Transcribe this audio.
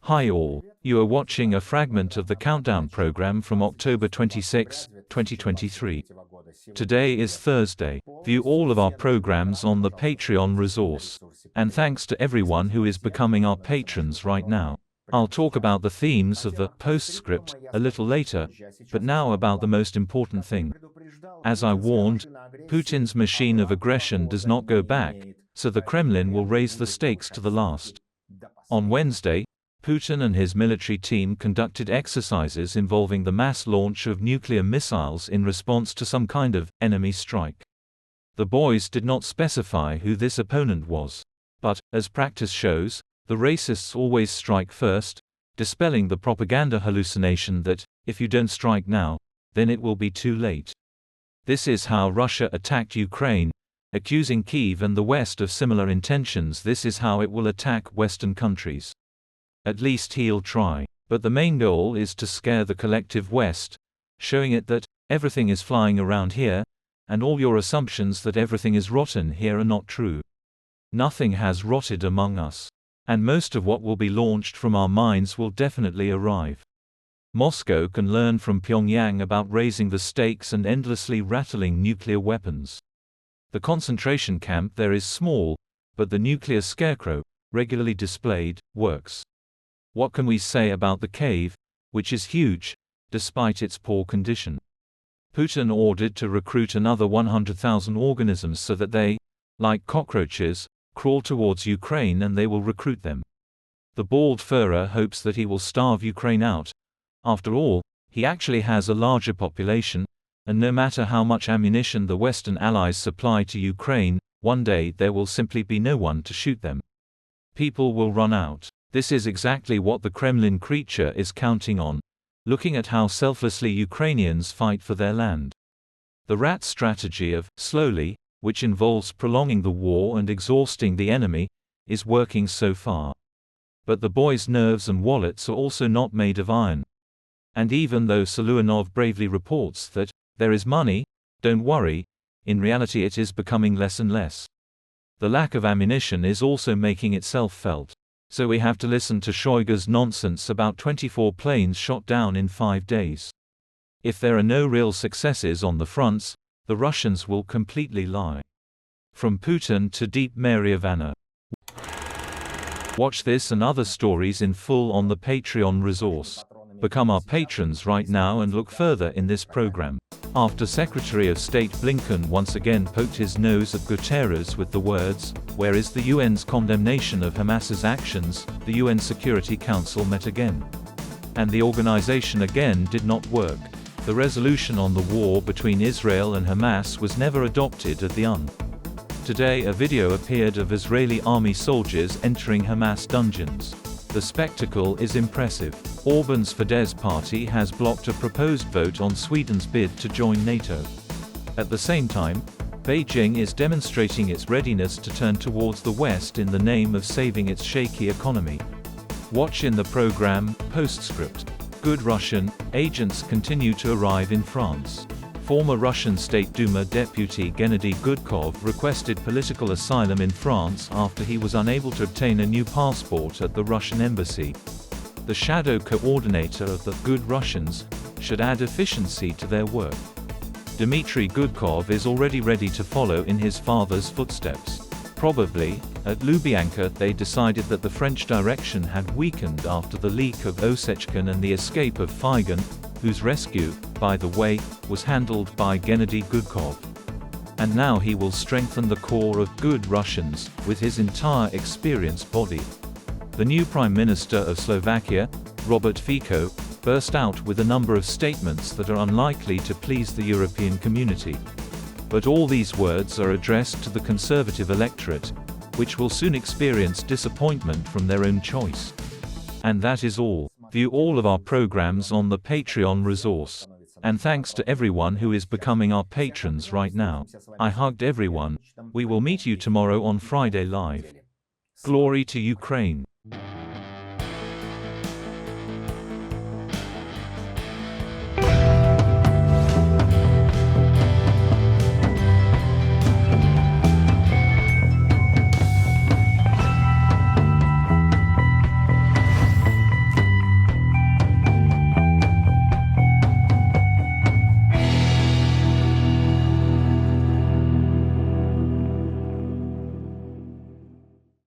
Hi all, you are watching a fragment of the countdown program from October 26, 2023. Today is Thursday. View all of our programs on the Patreon resource. And thanks to everyone who is becoming our patrons right now. I'll talk about the themes of the postscript a little later, but now about the most important thing. As I warned, Putin's machine of aggression does not go back, so the Kremlin will raise the stakes to the last. On Wednesday, Putin and his military team conducted exercises involving the mass launch of nuclear missiles in response to some kind of enemy strike. The boys did not specify who this opponent was. But, as practice shows, the racists always strike first, dispelling the propaganda hallucination that, if you don't strike now, then it will be too late. This is how Russia attacked Ukraine, accusing Kyiv and the West of similar intentions. This is how it will attack Western countries. At least he'll try. But the main goal is to scare the collective West, showing it that everything is flying around here, and all your assumptions that everything is rotten here are not true. Nothing has rotted among us. And most of what will be launched from our minds will definitely arrive. Moscow can learn from Pyongyang about raising the stakes and endlessly rattling nuclear weapons. The concentration camp there is small, but the nuclear scarecrow, regularly displayed, works. What can we say about the cave, which is huge, despite its poor condition? Putin ordered to recruit another 100,000 organisms so that they, like cockroaches, crawl towards Ukraine and they will recruit them. The bald Führer hopes that he will starve Ukraine out. After all, he actually has a larger population, and no matter how much ammunition the Western allies supply to Ukraine, one day there will simply be no one to shoot them. People will run out. This is exactly what the Kremlin creature is counting on, looking at how selflessly Ukrainians fight for their land. The rat strategy of slowly, which involves prolonging the war and exhausting the enemy, is working so far. But the boys' nerves and wallets are also not made of iron. And even though Soluanov bravely reports that there is money, don't worry, in reality it is becoming less and less. The lack of ammunition is also making itself felt. So we have to listen to Shoigu's nonsense about 24 planes shot down in 5 days. If there are no real successes on the fronts, the Russians will completely lie. From Putin to Deep Mariavana. Watch this and other stories in full on the Patreon resource. Become our patrons right now and look further in this program. After Secretary of State Blinken once again poked his nose at Guterres with the words, "Where is the UN's condemnation of Hamas's actions?" the UN Security Council met again. And the organization again did not work. The resolution on the war between Israel and Hamas was never adopted at the UN. Today a video appeared of Israeli army soldiers entering Hamas dungeons. The spectacle is impressive. Orban's Fidesz party has blocked a proposed vote on Sweden's bid to join NATO. At the same time, Beijing is demonstrating its readiness to turn towards the West in the name of saving its shaky economy. Watch in the program, Postscript. Good Russian agents continue to arrive in France. Former Russian State Duma deputy Gennady Gudkov requested political asylum in France after he was unable to obtain a new passport at the Russian embassy. The shadow coordinator of the Good Russians should add efficiency to their work. Dmitry Gudkov is already ready to follow in his father's footsteps. Probably, at Lubyanka they decided that the French direction had weakened after the leak of Osechkin and the escape of Feigen, whose rescue, by the way, was handled by Gennady Gudkov. And now he will strengthen the core of Good Russians, with his entire experienced body. The new Prime Minister of Slovakia, Robert Fico, burst out with a number of statements that are unlikely to please the European community. But all these words are addressed to the conservative electorate, which will soon experience disappointment from their own choice. And that is all. View all of our programs on the Patreon resource. And thanks to everyone who is becoming our patrons right now. I hugged everyone. We will meet you tomorrow on Friday Live. Glory to Ukraine.